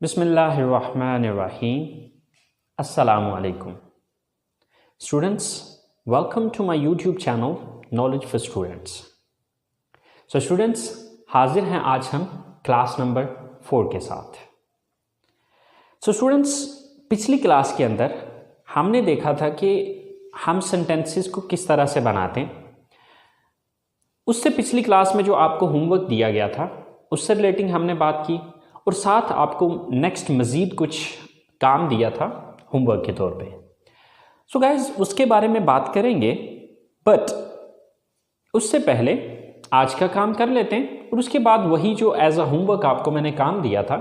Bismillahirrahmanirrahim. Assalamu alaikum. Students, welcome to my YouTube channel Knowledge for Students. So students, हाजिर हैं आज हम class number 4 के साथ. So students, पिछली क्लास के अंदर हमने देखा था कि हम सेंटेंसेस को किस तरह से बनाते हैं. उससे पिछली क्लास में जो आपको होमवर्क दिया गया था उससे रिलेटिंग हमने बात की और साथ आपको नेक्स्ट मज़ीद कुछ काम दिया था होमवर्क के तौर पे. सो गाइज उसके बारे में बात करेंगे, बट उससे पहले आज का काम कर लेते हैं और उसके बाद वही जो एज अ होमवर्क आपको मैंने काम दिया था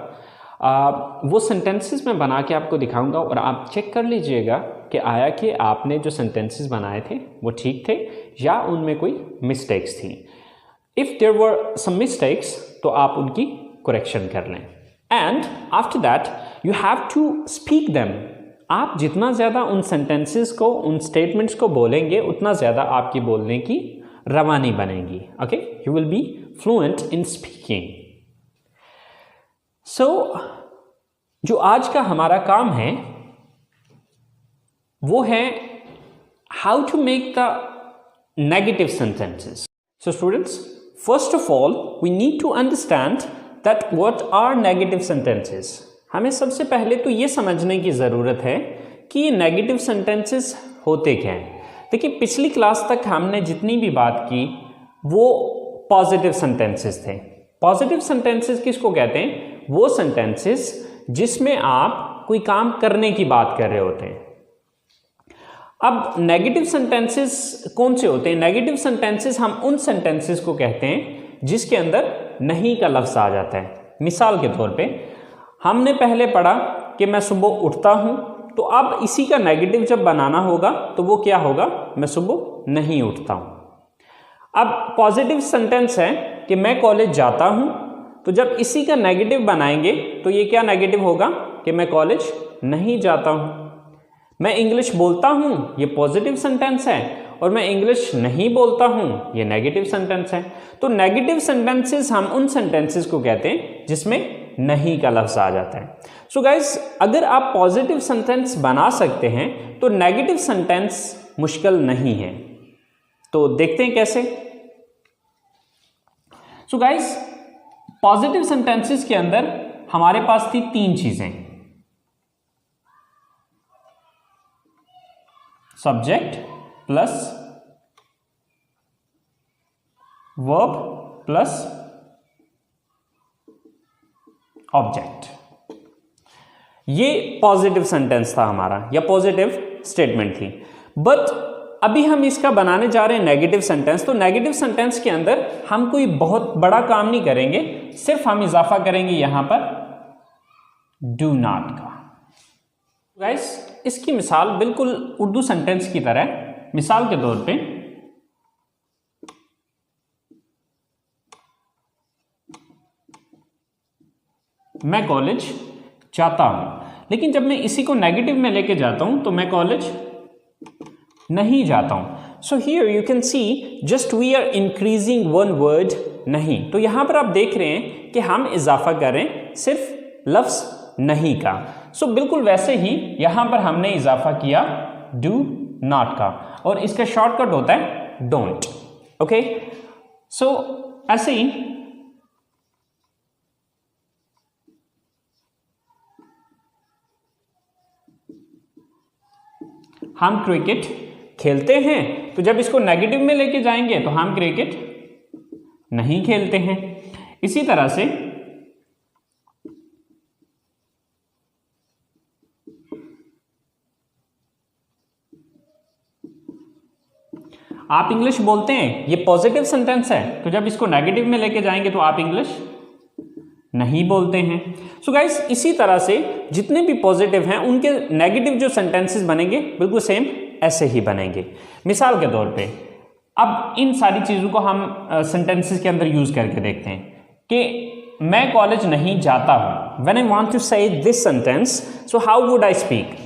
वो सेंटेंसेस में बना के आपको दिखाऊंगा और आप चेक कर लीजिएगा कि आया कि आपने जो सेंटेंसेस बनाए थे वो ठीक थे या उनमें कोई मिस्टेक्स थी. If there were some mistakes तो आप उनकी करेक्शन कर लें. And after that you have to speak them. आप जितना ज़्यादा उन सेंटेंसेस को, उन स्टेटमेंट्स को बोलेंगे उतना ज़्यादा आपकी बोलने की रवानी बनेगी. Okay, you will be fluent in speaking. So जो आज का हमारा काम है वो है how to make the negative sentences. So students, first of all we need to understand that what are negative sentences. हमें सबसे पहले तो ये समझने की ज़रूरत है कि ये नेगेटिव सेंटेंसेस होते क्या हैं. देखिए, पिछली क्लास तक हमने जितनी भी बात की वो पॉजिटिव सेंटेंसेस थे. पॉजिटिव सेंटेंसेस किसको कहते हैं? वो सेंटेंसेस जिसमें आप कोई काम करने की बात कर रहे होते हैं. अब नेगेटिव सेंटेंसेस कौन से होते हैं? नेगेटिव सेंटेंसेस हम उन सेंटेंसेस को कहते हैं जिसके अंदर नहीं का लफ्ज़ आ जाता है. मिसाल के तौर पे हमने पहले पढ़ा कि मैं सुबह उठता हूँ, तो अब इसी का नेगेटिव जब बनाना होगा तो वो क्या होगा? मैं सुबह नहीं उठता हूँ. अब पॉजिटिव सेंटेंस है कि मैं कॉलेज जाता हूँ, तो जब इसी का नेगेटिव बनाएंगे तो ये क्या नेगेटिव होगा कि मैं कॉलेज नहीं जाता हूँ. मैं इंग्लिश बोलता हूँ, ये पॉजिटिव सेंटेंस है, और मैं इंग्लिश नहीं बोलता हूँ, ये नेगेटिव सेंटेंस है. तो नेगेटिव सेंटेंसेस हम उन सेंटेंसेस को कहते हैं जिसमें नहीं का लफ्ज़ आ जाता है. सो गाइज, अगर आप पॉजिटिव सेंटेंस बना सकते हैं तो नेगेटिव सेंटेंस मुश्किल नहीं है. तो देखते हैं कैसे. सो गाइज, पॉजिटिव सेंटेंसेस के अंदर हमारे पास थी 3 चीजें: subject plus verb plus object. ये पॉजिटिव सेंटेंस था हमारा या पॉजिटिव स्टेटमेंट थी. बट अभी हम इसका बनाने जा रहे हैं नेगेटिव सेंटेंस. तो नेगेटिव सेंटेंस के अंदर हम कोई बहुत बड़ा काम नहीं करेंगे, सिर्फ हम इजाफा करेंगे यहां पर डू नॉट का. गाइस, इसकी मिसाल बिल्कुल उर्दू सेंटेंस की तरह. मिसाल के तौर पे मैं कॉलेज जाता हूं, लेकिन जब मैं इसी को नेगेटिव में लेके जाता हूं तो मैं कॉलेज नहीं जाता हूं. So here you can see just we are increasing one word नहीं. तो यहां पर आप देख रहे हैं कि हम इजाफा कर रहे हैं सिर्फ लफ्ज नहीं का. सो बिल्कुल वैसे ही यहां पर हमने इजाफा किया डू नॉट का, और इसका शॉर्टकट होता है डोंट. ओके, सो ऐसे ही हम क्रिकेट खेलते हैं, तो जब इसको नेगेटिव में लेके जाएंगे तो हम क्रिकेट नहीं खेलते हैं. इसी तरह से आप इंग्लिश बोलते हैं, ये पॉजिटिव सेंटेंस है, तो जब इसको नेगेटिव में लेके जाएंगे तो आप इंग्लिश नहीं बोलते हैं. सो गाइस, इसी तरह से जितने भी पॉजिटिव हैं उनके नेगेटिव जो सेंटेंसेस बनेंगे बिल्कुल सेम ऐसे ही बनेंगे. मिसाल के तौर पे अब इन सारी चीज़ों को हम सेंटेंसेस के अंदर यूज करके देखते हैं कि मैं कॉलेज नहीं जाता हूं. व्हेन आई वांट टू से this sentence, so how would I speak?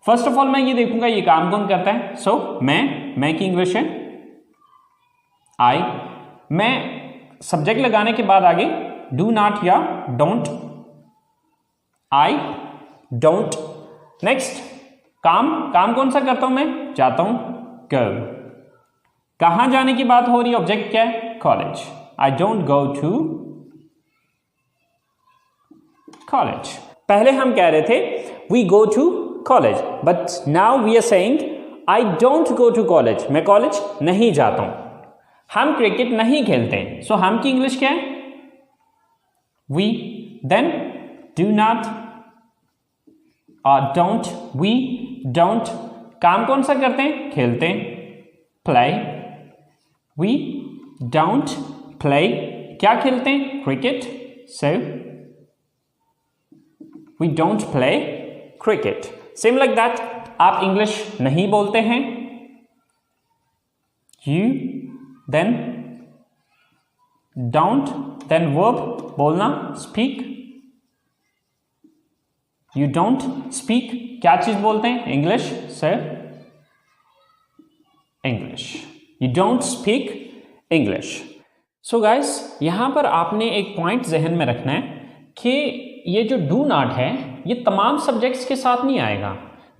First of all मैं ये देखूंगा ये काम कौन करता है. सो मैं की इंग्लिश है आई. मैं सब्जेक्ट लगाने के बाद आगे डू नॉट या डोंट आई डोंट। नेक्स्ट, काम कौन सा करता हूं मैं? जाता हूं, गो। कहां जाने की बात हो रही है? ऑब्जेक्ट क्या है? College. I don't go to college. पहले हम कह रहे थे we go to college, but now we are saying I don't go to college. मैं कॉलेज नहीं जाता हूं। हम क्रिकेट नहीं खेलते, सो हम की इंग्लिश क्या है? वी। देन डू नॉट और डोंट, वी डोंट। काम कौन सा करते हैं? खेलते हैं, प्ले। We don't play. क्या खेलते हैं? Cricket. So we don't play cricket. Same like that, आप इंग्लिश नहीं बोलते हैं, you, then don't, then verb बोलना, स्पीक। यू डोंट स्पीक, क्या चीज बोलते हैं? English. Sir English. You don't speak English. So guys, यहां पर आपने एक पॉइंट जहन में रखना है कि ये जो डू नॉट है ये तमाम सब्जेक्ट्स के साथ नहीं आएगा,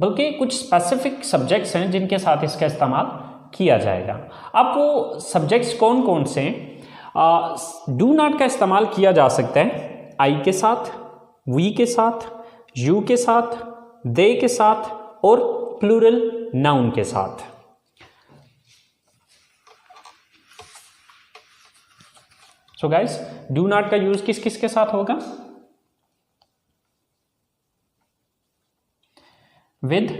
बल्कि कुछ स्पेसिफिक सब्जेक्ट्स हैं जिनके साथ इसका इस्तेमाल किया जाएगा। अब वो सब्जेक्ट्स कौन कौन से? डू नॉट का इस्तेमाल किया जा सकता है आई के साथ, वी के साथ, यू के साथ, दे के साथ और प्लूरल नाउन के साथ। सो गाइस, डू नॉट का यूज किस किस के साथ होगा? With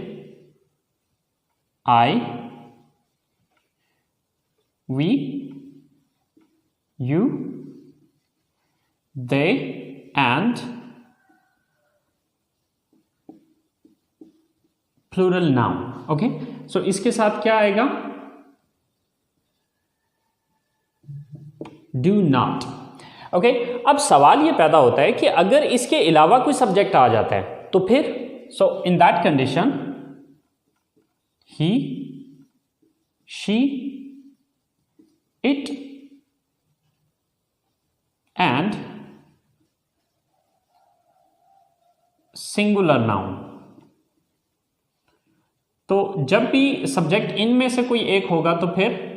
I, we, you, they and plural noun. Okay, so इसके साथ क्या आएगा? Do not. ओके, अब सवाल ये पैदा होता है कि अगर इसके अलावा कोई सब्जेक्ट आ जाता है तो फिर, so in that condition he, she, it and singular noun. तो जब भी सब्जेक्ट इनमें से कोई एक होगा तो फिर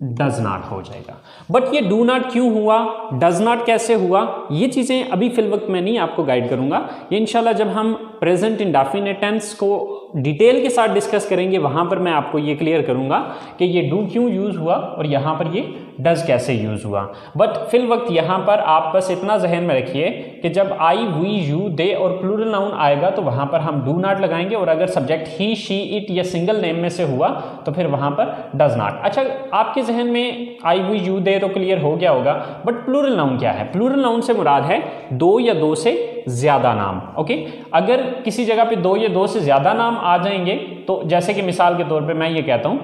डज नॉट हो जाएगा। बट ये डू नॉट क्यों हुआ, डज नॉट कैसे हुआ, ये चीजें अभी फिल वक्त में नहीं आपको गाइड करूंगा। ये इंशाल्लाह जब हम प्रेजेंट इंडेफिनिट टेंस को डिटेल के साथ डिस्कस करेंगे वहां पर मैं आपको ये क्लियर करूंगा कि ये डू क्यों यूज हुआ और यहां पर ये डज कैसे यूज हुआ। बट फिल वक्त यहां पर आप बस इतना जहन में रखिए कि जब आई, वी, यू, दे और प्लूरल नाउन आएगा तो वहां पर हम डू नॉट लगाएंगे, और अगर सब्जेक्ट ही, शी, इट या सिंगल नेम में से हुआ तो फिर वहां पर डज नॉट। अच्छा, आपके जहन में आई, वी, यू, दे तो क्लियर हो गया होगा, बट प्लूरल नाउन क्या है? प्लूरल नाउन से मुराद है दो या दो से ज्यादा नाम। ओके, अगर किसी जगह पे दो या दो से ज्यादा नाम आ जाएंगे तो जैसे कि मिसाल के तौर पे मैं ये कहता हूं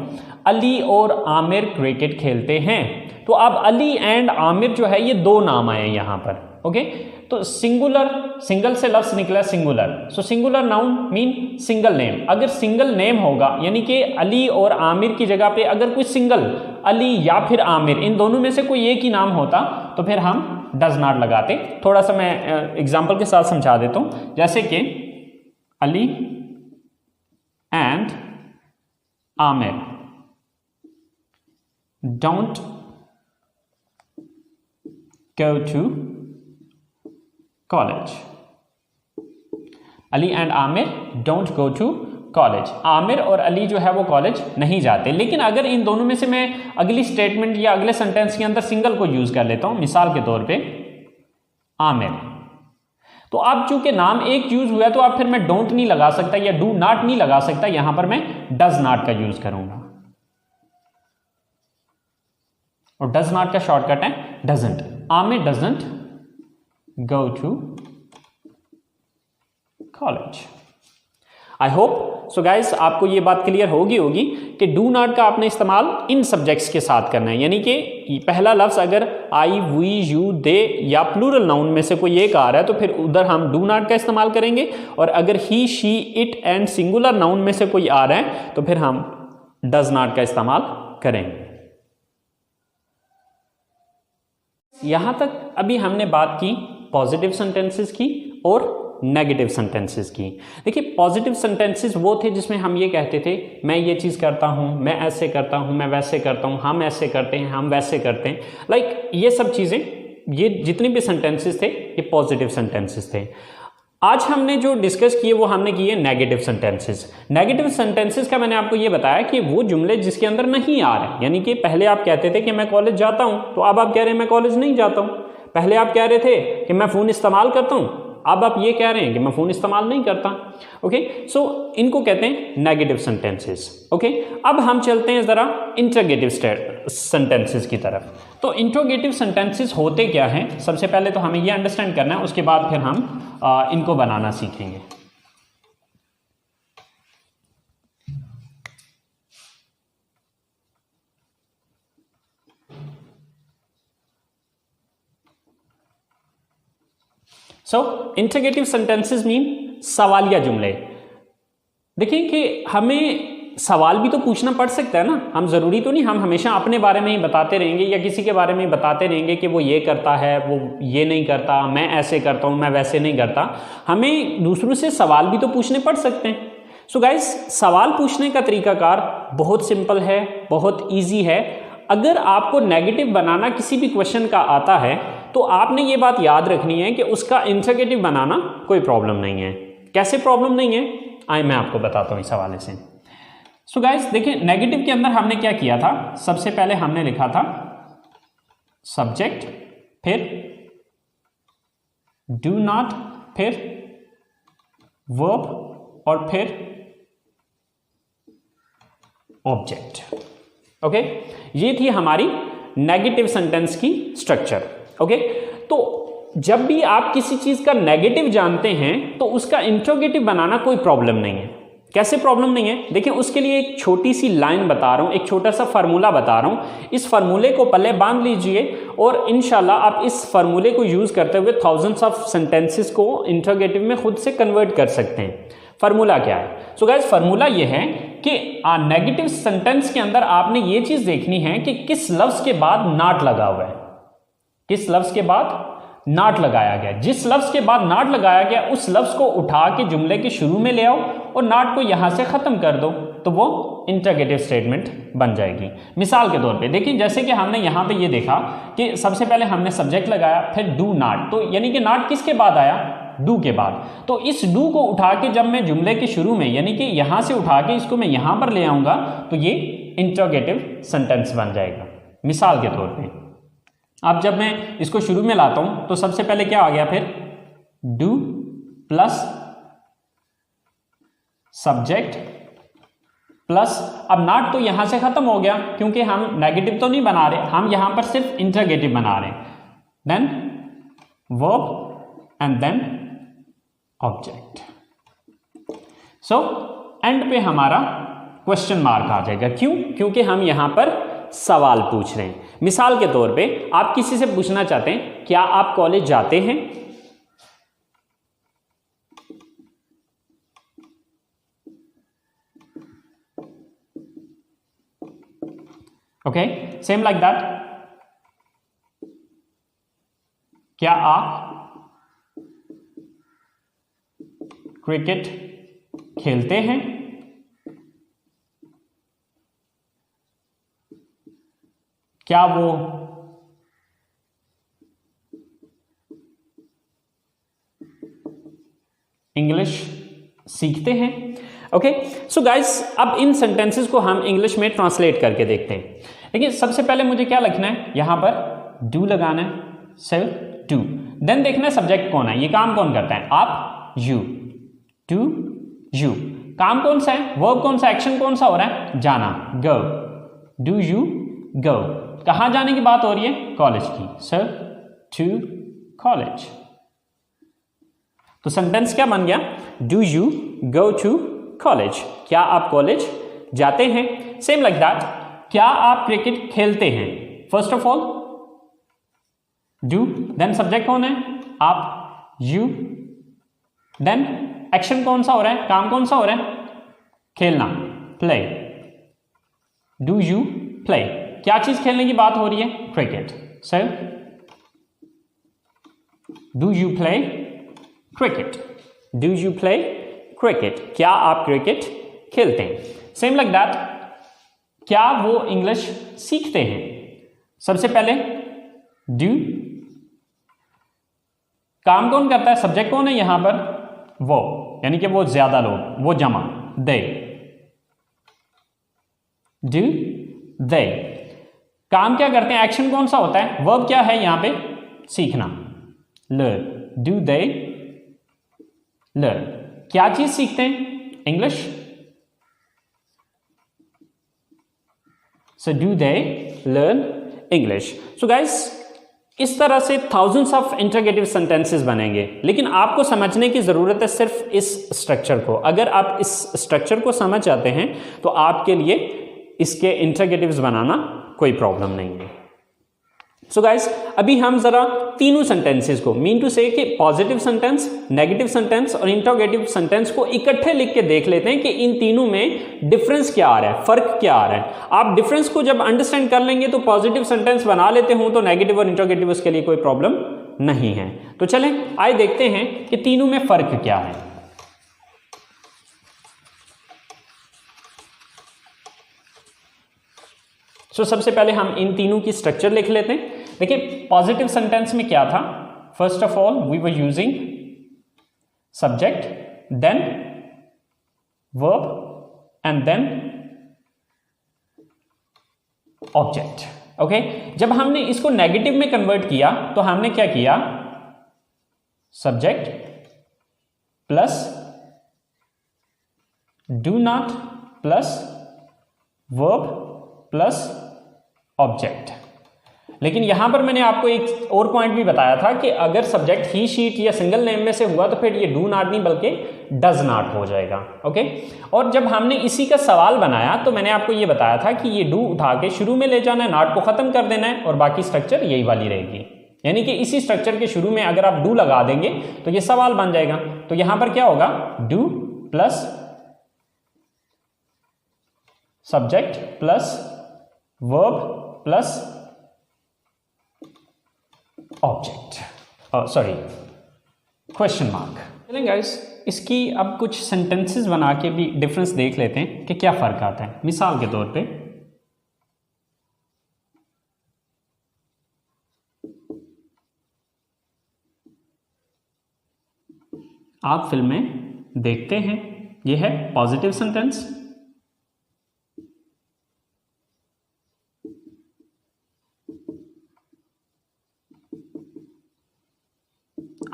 अली और आमिर क्रिकेट खेलते हैं, तो अब अली एंड आमिर जो है ये दो नाम आए यहां पर। ओके, तो सिंगुलर, सिंगल से लफ्ज निकला singular, so singular noun mean single name. अगर सिंगल नेम होगा यानी कि अली और आमिर की जगह पे अगर कोई सिंगल अली या फिर आमिर, इन दोनों में से कोई एक ही नाम होता तो फिर हम डज नॉट लगाते। थोड़ा सा मैं एग्जांपल के साथ समझा देता हूं, जैसे कि Ali and Aamir don't go to college. Ali and Aamir don't go to college. Aamir और अली जो है वो कॉलेज नहीं जाते। लेकिन अगर इन दोनों में से मैं अगली स्टेटमेंट या अगले सेंटेंस के अंदर सिंगल को यूज कर लेता हूं, मिसाल के तौर पे आमिर, तो अब चूंकि नाम एक यूज हुआ तो अब फिर मैं डोंट नहीं लगा सकता या डू नॉट नहीं लगा सकता, यहां पर मैं डज नॉट का यूज करूंगा, और डज नॉट का शॉर्टकट है doesn't. Aamir doesn't go to college. I hope so guys आपको ये बात क्लियर होगी कि डू नॉट का आपने इस्तेमाल इन सब्जेक्ट्स के साथ करना है, यानी कि पहला लफ्ज अगर आई, वी, यू, दे या प्लूरल नाउन में से कोई एक आ रहा है तो फिर उधर हम डू नॉट का इस्तेमाल करेंगे, और अगर he, she, it and singular noun में से कोई आ रहा है तो फिर हम डज नॉट का इस्तेमाल करेंगे। यहां तक अभी हमने बात की पॉजिटिव सेंटेंसेस की और नेगेटिव सेंटेंसेस की। देखिए पॉजिटिव सेंटेंसेस वो थे जिसमें हम ये कहते थे मैं ये चीज़ करता हूँ, मैं ऐसे करता हूँ, मैं वैसे करता हूँ, हम ऐसे करते हैं, हम वैसे करते हैं, लाइक ये सब चीज़ें, ये जितने भी सेंटेंसेस थे ये पॉजिटिव सेंटेंसेस थे। आज हमने जो डिस्कस किए वो हमने किए नेगेटिव सेंटेंसेस। नेगेटिव सेंटेंसेस का मैंने आपको ये बताया कि वो जुमले जिसके अंदर नहीं आ रहे, यानी कि पहले आप कहते थे कि मैं कॉलेज जाता हूँ, तो अब आप कह रहे हैं मैं कॉलेज नहीं जाता हूँ। पहले आप कह रहे थे कि मैं फ़ोन इस्तेमाल करता हूँ, अब आप ये कह रहे हैं कि मैं फ़ोन इस्तेमाल नहीं करता। ओके, सो इनको कहते हैं नेगेटिव सेंटेंसेस। ओके, अब हम चलते हैं ज़रा इंटरोगेटिव सेंटेंसेस की तरफ। तो इंटरोगेटिव सेंटेंसेस होते क्या हैं, सबसे पहले तो हमें ये अंडरस्टैंड करना है, उसके बाद फिर हम इनको बनाना सीखेंगे। सो इंटरोगेटिव सेंटेंसेस मीन सवालिया जुमले। देखिए कि हमें सवाल भी तो पूछना पड़ सकता है ना, हम ज़रूरी तो नहीं हम हमेशा अपने बारे में ही बताते रहेंगे या किसी के बारे में ही बताते रहेंगे कि वो ये करता है, वो ये नहीं करता, मैं ऐसे करता हूँ, मैं वैसे नहीं करता। हमें दूसरों से सवाल भी तो पूछने पड़ सकते हैं। सो गाइस, सवाल पूछने का तरीकाकार बहुत सिंपल है, बहुत ईजी है। अगर आपको नेगेटिव बनाना किसी भी क्वेश्चन का आता है तो आपने ये बात याद रखनी है कि उसका इंटरोगेटिव बनाना कोई प्रॉब्लम नहीं है। कैसे प्रॉब्लम नहीं है, आइए मैं आपको बताता हूँ इस हवाले से। सो गाइस देखिए, नेगेटिव के अंदर हमने क्या किया था, सबसे पहले हमने लिखा था सब्जेक्ट, फिर डू नॉट, फिर वर्ब और फिर ऑब्जेक्ट। ओके, ये थी हमारी नेगेटिव सेंटेंस की स्ट्रक्चर। ओके, तो जब भी आप किसी चीज का नेगेटिव जानते हैं तो उसका इंट्रोगेटिव बनाना कोई प्रॉब्लम नहीं है। कैसे प्रॉब्लम नहीं है, देखिए उसके लिए एक छोटी सी लाइन बता रहा हूं, एक छोटा सा फार्मूला बता रहा हूं। इस फार्मूले को पहले बांध लीजिए और इंशाल्लाह आप इस फार्मूले को यूज करते हुए थाउजेंड्स ऑफ सेंटेंसेस को इंट्रोगेटिव में खुद से कन्वर्ट कर सकते हैं। फार्मूला क्या है? सो गाइस, फार्मूला ये है कि नेगेटिव सेंटेंस के अंदर आपने ये चीज देखनी है कि किस लफ्ज के बाद नॉट लगा हुआ है, किस लफ्ज के बाद नॉट लगाया गया। जिस लफ्ज के बाद नॉट लगाया गया उस लफ्ज को उठा के जुमले के शुरू में ले आओ और नॉट को यहां से खत्म कर दो, तो वो इंटरोगेटिव स्टेटमेंट बन जाएगी। मिसाल के तौर पे देखिए, जैसे कि हमने यहां पे ये देखा कि सबसे पहले हमने सब्जेक्ट लगाया, फिर डू नॉट, तो यानी कि नॉट किसके बाद आया? डू के बाद। तो इस डू को उठा के जब मैं जुमले के शुरू में, यानी कि यहां से उठा के इसको मैं यहां पर ले आऊंगा तो ये इंटरोगेटिव सेंटेंस बन जाएगा। मिसाल के तौर पे अब जब मैं इसको शुरू में लाता हूं तो सबसे पहले क्या आ गया? फिर डू प्लस सब्जेक्ट प्लस, अब नॉट तो यहां से खत्म हो गया क्योंकि हम नेगेटिव तो नहीं बना रहे, हम यहां पर सिर्फ इंटरोगेटिव बना रहे हैं। Then verb and then object. So end पे हमारा क्वेश्चन मार्क आ जाएगा। क्यों? क्योंकि हम यहां पर सवाल पूछ रहे हैं। मिसाल के तौर पे आप किसी से पूछना चाहते हैं क्या आप कॉलेज जाते हैं? ओके, सेम लाइक दैट, क्या आप क्रिकेट खेलते हैं? क्या वो इंग्लिश सीखते हैं? ओके, सो गाइस, अब इन सेंटेंसेस को हम इंग्लिश में ट्रांसलेट करके देखते हैं। देखिए सबसे पहले मुझे क्या लिखना है, यहां पर डू लगाना है, सिर्फ डू। देन देखना है सब्जेक्ट कौन है, ये काम कौन करता है? आप, यू, टू यू। काम कौन सा है? वर्ब कौन सा? एक्शन कौन सा हो रहा है? जाना, गो, डू यू गो। कहां जाने की बात हो रही है? कॉलेज की, सर टू कॉलेज। तो सेंटेंस क्या बन गया? Do you go to college? क्या आप कॉलेज जाते हैं? सेम लाइक दैट, क्या आप क्रिकेट खेलते हैं? First of all do, then subject कौन है? आप, यू, देन एक्शन कौन सा हो रहा है? काम कौन सा हो रहा है? खेलना, प्ले, डू यू प्ले। क्या चीज खेलने की बात हो रही है? Cricket, sir do you play cricket, do you play cricket, क्या आप क्रिकेट खेलते हैं। सेम लाइक दैट, क्या वो इंग्लिश सीखते हैं। सबसे पहले डू, काम कौन करता है, सब्जेक्ट कौन है यहां पर, वो, यानी कि वो ज्यादा लोग, वो जमा, दे, डू दे। काम क्या करते हैं, एक्शन कौन सा होता है, वर्ब क्या है यहां पे, सीखना, लर्न, डू दे लर्न। क्या चीज सीखते हैं, English, so do they learn English. So guys, इस तरह से थाउजेंड्स ऑफ इंटरोगेटिव सेंटेंसेस बनेंगे, लेकिन आपको समझने की जरूरत है सिर्फ इस स्ट्रक्चर को। अगर आप इस स्ट्रक्चर को समझ जाते हैं तो आपके लिए इसके इंटरोगेटिव्स बनाना कोई प्रॉब्लम नहीं है। सो गाइस, अभी हम जरा तीनों सेंटेंसेस को, मीन टू से कि पॉजिटिव सेंटेंस, नेगेटिव सेंटेंस और इंटरोगेटिव सेंटेंस को इकट्ठे लिख के देख लेते हैं कि इन तीनों में डिफरेंस क्या आ रहा है, फर्क क्या आ रहा है। आप डिफरेंस को जब अंडरस्टैंड कर लेंगे तो पॉजिटिव सेंटेंस बना लेते हो तो नेगेटिव और इंटरोगेटिव उसके लिए कोई प्रॉब्लम नहीं है। तो चलें आइए देखते हैं कि तीनों में फर्क क्या है। सबसे पहले हम इन तीनों की स्ट्रक्चर लिख लेते हैं। देखिए, पॉजिटिव सेंटेंस में क्या था, first of all we were using subject, then verb and then object. Okay, जब हमने इसको नेगेटिव में कन्वर्ट किया तो हमने क्या किया, subject plus do not plus verb plus object. लेकिन यहां पर मैंने आपको एक और पॉइंट भी बताया था कि अगर सब्जेक्ट ही, शीट या सिंगल नेम में से हुआ तो फिर ये डू नॉट नहीं बल्कि डज नॉट हो जाएगा। ओके, और जब हमने इसी का सवाल बनाया तो मैंने आपको ये बताया था कि ये डू उठा के शुरू में ले जाना है, नॉट को खत्म कर देना है और बाकी स्ट्रक्चर यही वाली रहेगी। यानी कि इसी स्ट्रक्चर के शुरू में अगर आप डू लगा देंगे तो ये सवाल बन जाएगा। तो यहां पर क्या होगा, do plus subject plus verb plus object, sorry question mark. चलें गाइस, इसकी अब कुछ सेंटेंसेस बना के भी डिफरेंस देख लेते हैं कि क्या फर्क आता है। मिसाल के तौर पे, आप फिल्में देखते हैं, यह है पॉजिटिव सेंटेंस।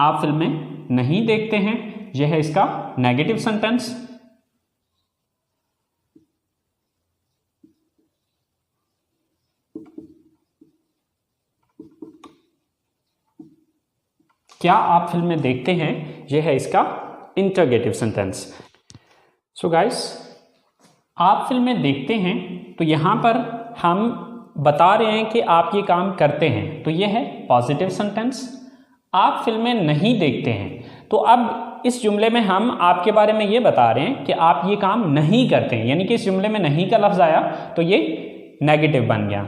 आप फिल्में नहीं देखते हैं, यह है इसका नेगेटिव सेंटेंस। क्या आप फिल्में देखते हैं, यह है इसका इंटरोगेटिव सेंटेंस। सो गाइस, आप फिल्में देखते हैं तो यहां पर हम बता रहे हैं कि आप ये काम करते हैं, तो यह है पॉजिटिव सेंटेंस। आप फिल्में नहीं देखते हैं, तो अब इस जुमले में हम आपके बारे में ये बता रहे हैं कि आप ये काम नहीं करते हैं, यानी कि इस जुमले में नहीं का लफ्ज आया तो ये नेगेटिव बन गया।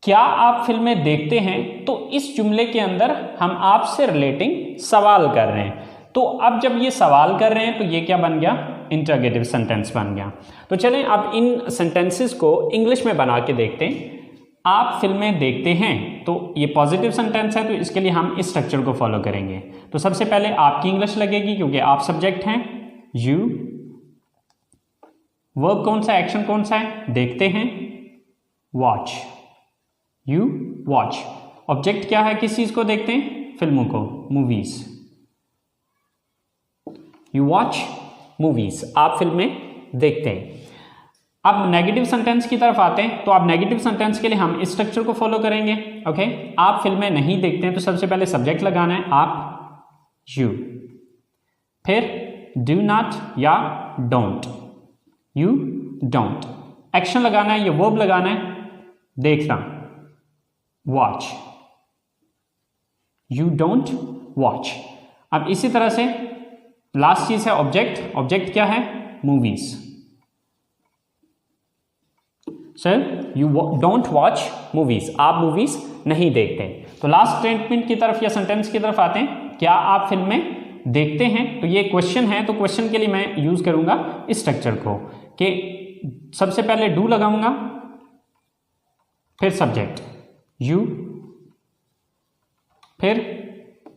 क्या आप फिल्में देखते हैं, तो इस जुमले के अंदर हम आपसे रिलेटिंग सवाल कर रहे हैं। तो अब जब ये सवाल कर रहे हैं तो ये क्या बन गया, इंटरोगेटिव सेंटेंस बन गया। तो चलें अब इन सेंटेंसेस को इंग्लिश में बना के देखते हैं। आप फिल्में देखते हैं, तो ये पॉजिटिव सेंटेंस है तो इसके लिए हम इस स्ट्रक्चर को फॉलो करेंगे। तो सबसे पहले आपकी इंग्लिश लगेगी क्योंकि आप सब्जेक्ट हैं, यू, वर्ब कौन सा, एक्शन कौन सा है, देखते हैं, वॉच, यू वॉच। ऑब्जेक्ट क्या है, किस चीज को देखते हैं, फिल्मों को, मूवीज, यू वॉच मूवीज, आप फिल्में देखते हैं। अब नेगेटिव सेंटेंस की तरफ आते हैं, तो आप नेगेटिव सेंटेंस के लिए हम इस स्ट्रक्चर को फॉलो करेंगे। ओके, आप फिल्में नहीं देखते हैं तो सबसे पहले सब्जेक्ट लगाना है, आप, यू, फिर डू नॉट या डोंट, यू डोंट। एक्शन लगाना है, ये वर्ब लगाना है, देखना, वॉच, यू डोंट वॉच। अब इसी तरह से लास्ट चीज है ऑब्जेक्ट। ऑब्जेक्ट क्या है, movies. Sir you don't watch movies, आप मूवीज नहीं देखते। तो लास्ट स्टेटमेंट की तरफ या सेंटेंस की तरफ आते हैं, क्या आप फिल्में देखते हैं? तो ये क्वेश्चन है, तो क्वेश्चन के लिए मैं यूज करूंगा इस स्ट्रक्चर को कि सबसे पहले डू लगाऊंगा, फिर सब्जेक्ट यू, फिर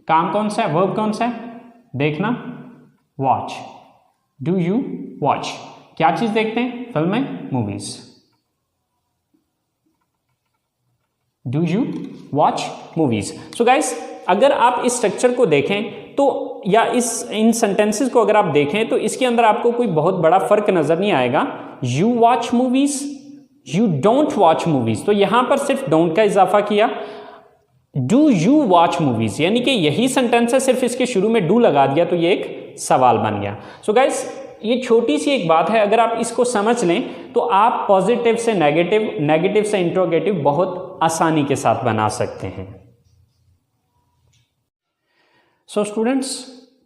काम कौन सा है, वर्ब कौन सा है, देखना, वॉच, डू यू वॉच, क्या चीज देखते हैं, फिल्में, movies, do you watch movies. So guys, अगर आप इस स्ट्रक्चर को देखें तो या इन सेंटेंसेस को अगर आप देखें तो इसके अंदर आपको कोई बहुत बड़ा फर्क नजर नहीं आएगा। You watch movies, you don't watch movies, तो यहां पर सिर्फ डोंट का इजाफा किया। डू यू वॉच मूवीज, यानी कि यही सेंटेंस है, सिर्फ इसके शुरू में डू लगा दिया तो ये एक सवाल बन गया। सो गाइस, ये छोटी सी एक बात है, अगर आप इसको समझ लें तो आप पॉजिटिव से नेगेटिव, नेगेटिव से इंट्रोगेटिव बहुत आसानी के साथ बना सकते हैं। सो स्टूडेंट्स,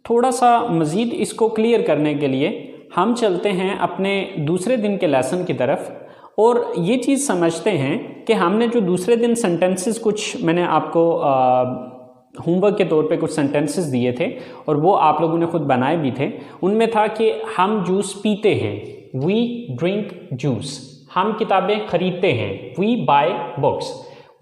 थोड़ा सा मज़ीद इसको क्लियर करने के लिए हम चलते हैं अपने दूसरे दिन के लेसन की तरफ और ये चीज़ समझते हैं कि हमने जो दूसरे दिन सेंटेंसेस, कुछ मैंने आपको होमवर्क के तौर पे कुछ सेंटेंसेस दिए थे और वो आप लोगों ने खुद बनाए भी थे। उनमें था कि हम जूस पीते हैं, वी ड्रिंक जूस, हम किताबें खरीदते हैं, वी बाय बुक्स,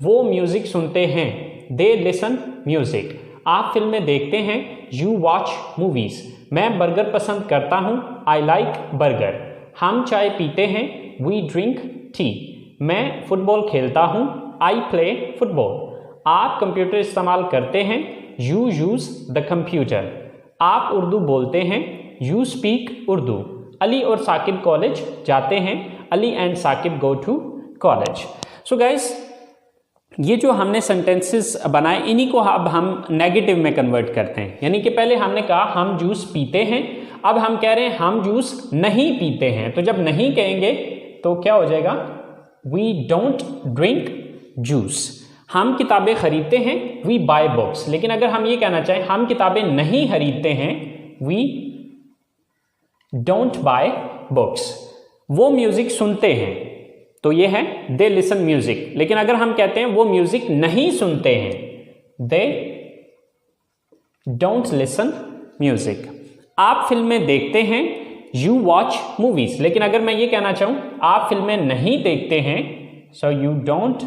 वो म्यूज़िक सुनते हैं, दे लिसन म्यूज़िक, आप फिल्में देखते हैं, यू वॉच मूवीज़, मैं बर्गर पसंद करता हूँ, आई लाइक बर्गर, हम चाय पीते हैं, वी ड्रिंक टी, मैं फुटबॉल खेलता हूँ, आई प्ले फुटबॉल, आप कंप्यूटर इस्तेमाल करते हैं, यू यूज़ द कंप्यूटर, आप उर्दू बोलते हैं, यू स्पीक उर्दू, अली और साकिब कॉलेज जाते हैं, Ali and Saqib go to college. So guys, ये जो हमने सेंटेंसेस बनाए इन्हीं को अब हम नेगेटिव में कन्वर्ट करते हैं। यानी कि पहले हमने कहा हम जूस पीते हैं, अब हम कह रहे हैं हम जूस नहीं पीते हैं। तो जब नहीं कहेंगे तो क्या हो जाएगा, वी डोंट ड्रिंक जूस, हम किताबें खरीदते हैं, वी बाय बुक्स। लेकिन अगर हम ये कहना चाहें हम किताबें नहीं खरीदते हैं, वी डोंट बाय बुक्स, वो म्यूजिक सुनते हैं, तो ये है दे लिसन म्यूजिक। लेकिन अगर हम कहते हैं वो म्यूजिक नहीं सुनते हैं, दे डोंट लिसन म्यूजिक, आप फिल्में देखते हैं, यू वॉच मूवीज। लेकिन अगर मैं ये कहना चाहूं आप फिल्में नहीं देखते हैं, so you don't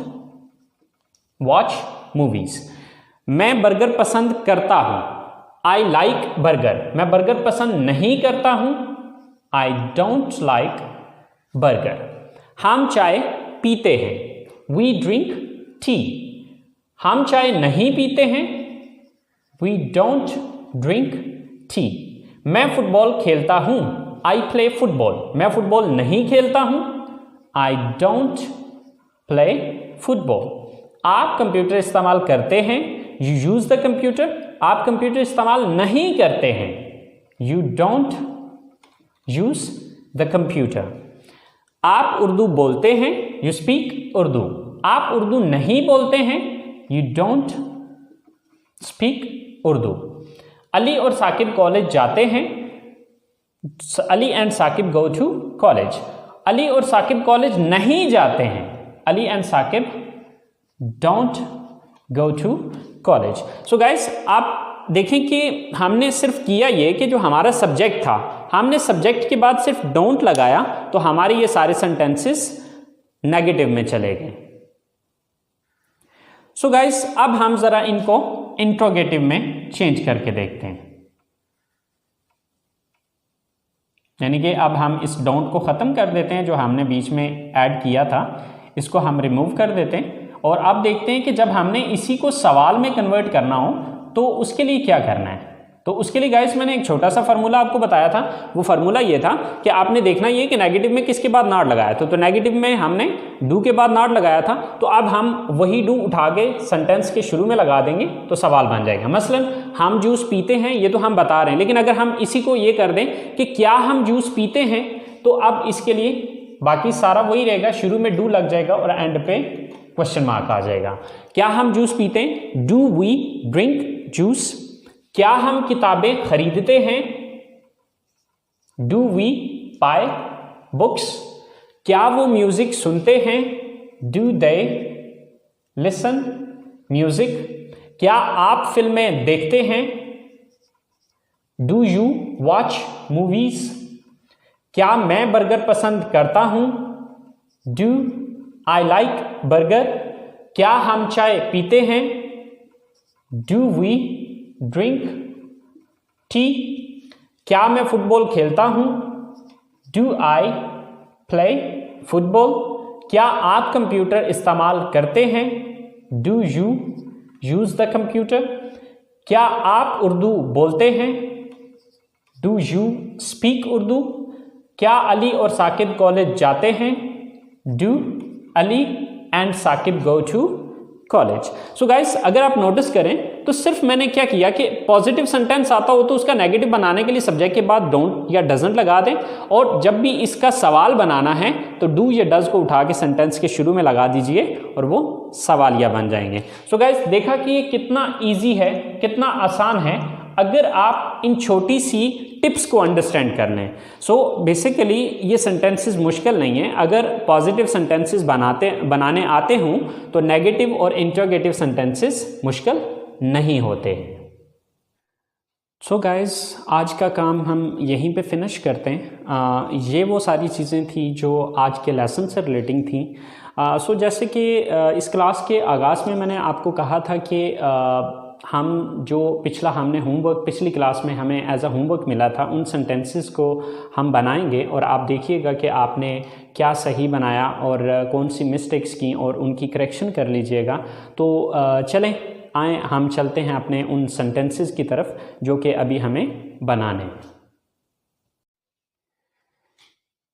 watch movies. मैं बर्गर पसंद करता हूं, आई लाइक बर्गर, मैं बर्गर पसंद नहीं करता हूं, आई डोंट लाइक बर्गर। हम चाय पीते हैं, वी ड्रिंक टी, हम चाय नहीं पीते हैं, वी डोंट ड्रिंक टी। मैं फुटबॉल खेलता हूं, आई प्ले फुटबॉल, मैं फुटबॉल नहीं खेलता हूं, आई डोंट प्ले फुटबॉल। आप कंप्यूटर इस्तेमाल करते हैं, यू यूज द कंप्यूटर, आप कंप्यूटर इस्तेमाल नहीं करते हैं, you don't use the computer. आप उर्दू बोलते हैं, यू स्पीक उर्दू, आप उर्दू नहीं बोलते हैं, you don't speak Urdu. Ali और साकिब कॉलेज जाते हैं, Ali and Saqib go to college, Ali और साकिब कॉलेज नहीं जाते हैं, Ali and Saqib don't go to college. So guys, आप देखें कि हमने सिर्फ किया ये कि जो हमारा सब्जेक्ट था, हमने सब्जेक्ट के बाद सिर्फ डोंट लगाया तो हमारे ये सारे सेंटेंसेस नेगेटिव में चले गए। सो गाइस, अब हम जरा इनको इंट्रोगेटिव में चेंज करके देखते हैं। यानी कि अब हम इस डोंट को ख़त्म कर देते हैं, जो हमने बीच में ऐड किया था इसको हम रिमूव कर देते हैं। और अब देखते हैं कि जब हमने इसी को सवाल में कन्वर्ट करना हो तो उसके लिए क्या करना है। तो उसके लिए गाइस मैंने एक छोटा सा फार्मूला आपको बताया था। वो फार्मूला ये था कि आपने देखना ये कि नेगेटिव में किसके बाद नॉट लगाया था। तो नेगेटिव में हमने डू के बाद नॉट लगाया था, तो अब हम वही डू उठा के सेंटेंस के शुरू में लगा देंगे तो सवाल बन जाएगा। मसलन हम जूस पीते हैं, ये तो हम बता रहे हैं, लेकिन अगर हम इसी को ये कर दें कि क्या हम जूस पीते हैं, तो अब इसके लिए बाकी सारा वही रहेगा, शुरू में डू लग जाएगा और एंड पे क्वेश्चन मार्क आ जाएगा। क्या हम जूस पीते हैं, डू वी ड्रिंक जूस। क्या हम किताबें खरीदते हैं, डू वी बाय बुक्स। क्या वो म्यूजिक सुनते हैं, डू दे लिसन म्यूजिक? क्या आप फिल्में देखते हैं? Do you watch movies? क्या मैं बर्गर पसंद करता हूं? Do I like burger? क्या हम चाय पीते हैं? Do we drink tea? क्या मैं फुटबॉल खेलता हूं? Do I play football? क्या आप कंप्यूटर इस्तेमाल करते हैं? Do you use the computer? क्या आप उर्दू बोलते हैं? Do you speak Urdu? क्या अली और साकिब कॉलेज जाते हैं? Do Ali and Saqib go to college? So guys, अगर आप नोटिस करें तो सिर्फ मैंने क्या किया कि पॉजिटिव सेंटेंस आता हो तो उसका नेगेटिव बनाने के लिए सब्जेक्ट के बाद डोंट या डजंट लगा दें, और जब भी इसका सवाल बनाना है तो डू या डज को उठा के सेंटेंस के शुरू में लगा दीजिए और वो सवालिया बन जाएंगे। सो गाइस, देखा कि ये कितना ईजी है, कितना आसान है अगर आप इन छोटी सी टिप्स को अंडरस्टैंड कर लें। सो बेसिकली ये सेंटेंसेस मुश्किल नहीं है। अगर पॉजिटिव सेंटेंसेस बनाने आते हों तो नेगेटिव और इंटरोगेटिव सेंटेंसेस मुश्किल नहीं होते। सो गाइस, आज का काम हम यहीं पे फिनिश करते हैं। ये वो सारी चीज़ें थी जो आज के लेसन से रिलेटिंग थी। सो जैसे कि इस क्लास के आगाज़ में मैंने आपको कहा था कि हम जो हमने होमवर्क पिछली क्लास में हमें एज अ होमवर्क मिला था, उन सेंटेंसेस को हम बनाएंगे और आप देखिएगा कि आपने क्या सही बनाया और कौन सी मिस्टेक्स की और उनकी करेक्शन कर लीजिएगा। तो चलें आए हम चलते हैं अपने उन सेंटेंसेस की तरफ जो कि अभी हमें बनाने हैं।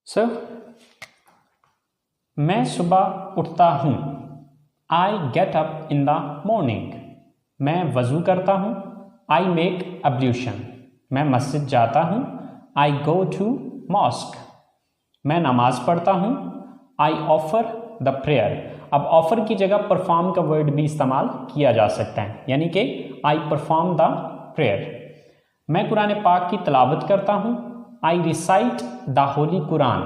सर, मैं सुबह उठता हूँ। I get up in the morning. मैं वज़ू करता हूँ। I make ablution. मैं मस्जिद जाता हूँ। I go to mosque. मैं नमाज पढ़ता हूँ। I offer the prayer. अब ऑफर की जगह परफॉर्म का वर्ड भी इस्तेमाल किया जा सकता है, यानी कि आई परफॉर्म द प्रेयर। मैं कुरान पाक की तिलावत करता हूँ। I recite the holy Quran.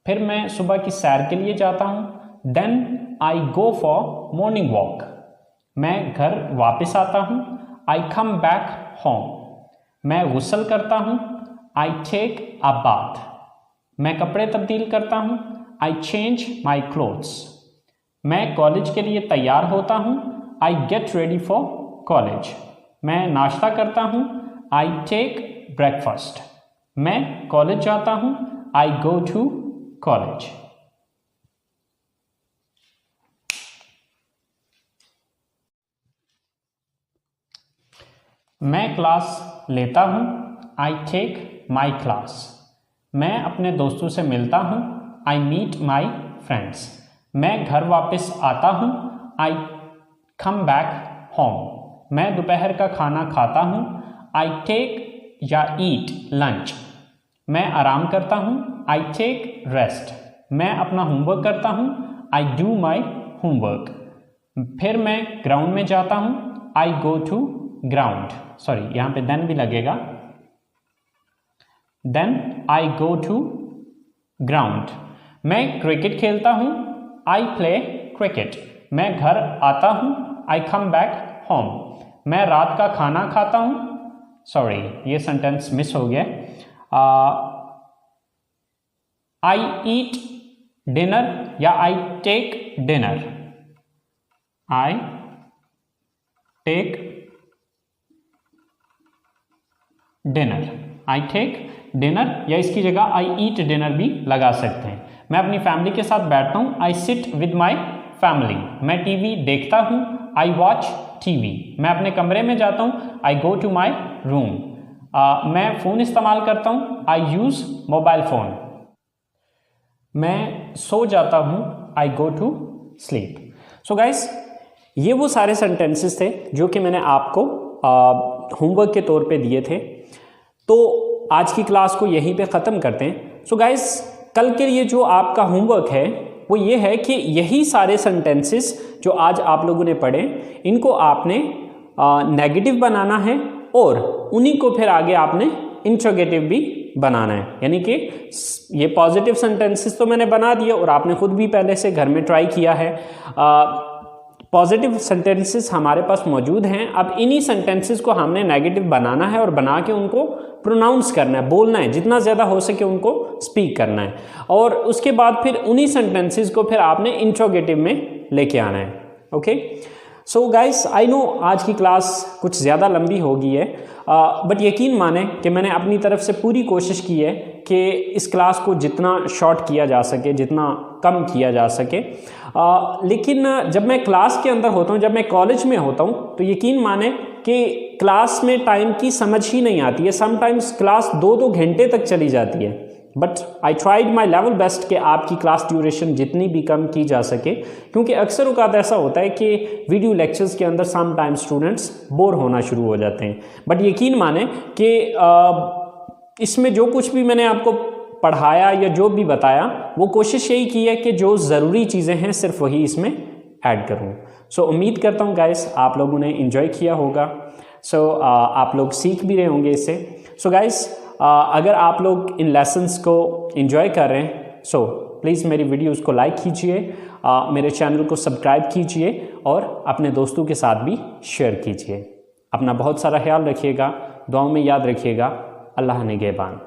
फिर मैं सुबह की सैर के लिए जाता हूँ। Then I go for morning walk. मैं घर वापस आता हूँ। I come back home. मैं गुस्ल करता हूँ। I take a bath. मैं कपड़े तब्दील करता हूँ। I change my clothes. मैं कॉलेज के लिए तैयार होता हूँ। I get ready for college. मैं नाश्ता करता हूँ। I take breakfast. मैं कॉलेज जाता हूँ। I go to college. मैं क्लास लेता हूँ। I take my class. मैं अपने दोस्तों से मिलता हूँ। I meet my friends. मैं घर वापस आता हूँ। I come back home. मैं दोपहर का खाना खाता हूँ। आई टेक या ईट लंच। मैं आराम करता हूँ। I take rest. मैं अपना होमवर्क करता हूँ। I do my homework. फिर मैं ग्राउंड में जाता हूँ। I go to ground. Sorry, यहाँ पे देन भी लगेगा। Then I go to ground. मैं क्रिकेट खेलता हूँ। I play cricket. मैं घर आता हूँ। I come back home. मैं रात का खाना खाता हूँ। सॉरी, ये सेंटेंस मिस हो गया। आई ईट डिनर या I take dinner. I take dinner. I take dinner या इसकी जगह आई ईट डिनर भी लगा सकते हैं। मैं अपनी फैमिली के साथ बैठता हूँ। I sit with my family. मैं टीवी देखता हूँ। I watch TV. मैं अपने कमरे में जाता हूँ। I go to my room. मैं फ़ोन इस्तेमाल करता हूँ। I use mobile phone. मैं सो जाता हूँ। I go to sleep. So guys, ये वो सारे सेंटेंसेस थे जो कि मैंने आपको होमवर्क के तौर पे दिए थे। तो आज की क्लास को यहीं पे ख़त्म करते हैं। सो गाइस, कल के लिए जो आपका होमवर्क है वो ये है कि यही सारे सेंटेंसेस जो आज आप लोगों ने पढ़े, इनको आपने नेगेटिव बनाना है और उन्हीं को फिर आगे आपने इंट्रोगेटिव भी बनाना है। यानी कि ये पॉजिटिव सेंटेंसेस तो मैंने बना दिए और आपने खुद भी पहले से घर में ट्राई किया है। पॉजिटिव सेंटेंसेस हमारे पास मौजूद हैं। अब इन्हीं सेंटेंसेस को हमने नेगेटिव बनाना है और बना के उनको प्रोनाउंस करना है, बोलना है, जितना ज़्यादा हो सके उनको स्पीक करना है। और उसके बाद फिर उन्हीं सेंटेंसेस को फिर आपने इंट्रोगेटिव में लेके आना है। Okay, so guys, I know आज की क्लास कुछ ज़्यादा लंबी हो गई है, बट यकीन माने कि मैंने अपनी तरफ से पूरी कोशिश की है कि इस क्लास को जितना शॉर्ट किया जा सके, जितना कम किया जा सके। लेकिन जब मैं क्लास के अंदर होता हूँ, जब मैं कॉलेज में होता हूँ, तो यकीन माने कि क्लास में टाइम की समझ ही नहीं आती है। समटाइम्स क्लास 2-2 घंटे तक चली जाती है। But I tried my level best कि आपकी क्लास ड्यूरेशन जितनी भी कम की जा सके, क्योंकि अक्सर औक़ात ऐसा होता है कि वीडियो लेक्चर्स के अंदर सम टाइम स्टूडेंट्स बोर होना शुरू हो जाते हैं। बट यकीन माने कि इसमें जो कुछ भी मैंने आपको पढ़ाया या जो भी बताया, वो कोशिश यही की है कि जो ज़रूरी चीज़ें हैं सिर्फ वही इसमें ऐड करूँ। सो उम्मीद करता हूँ गाइस आप लोगों ने इन्जॉय किया होगा। सो आप लोग सीख भी रहे होंगे इससे। सो गाइस, अगर आप लोग इन लेसन्स को एंजॉय कर रहे हैं, सो प्लीज़ मेरी वीडियोस को लाइक कीजिए, मेरे चैनल को सब्सक्राइब कीजिए और अपने दोस्तों के साथ भी शेयर कीजिए। अपना बहुत सारा ख्याल रखिएगा, दुआओं में याद रखिएगा। अल्लाह निगहबान।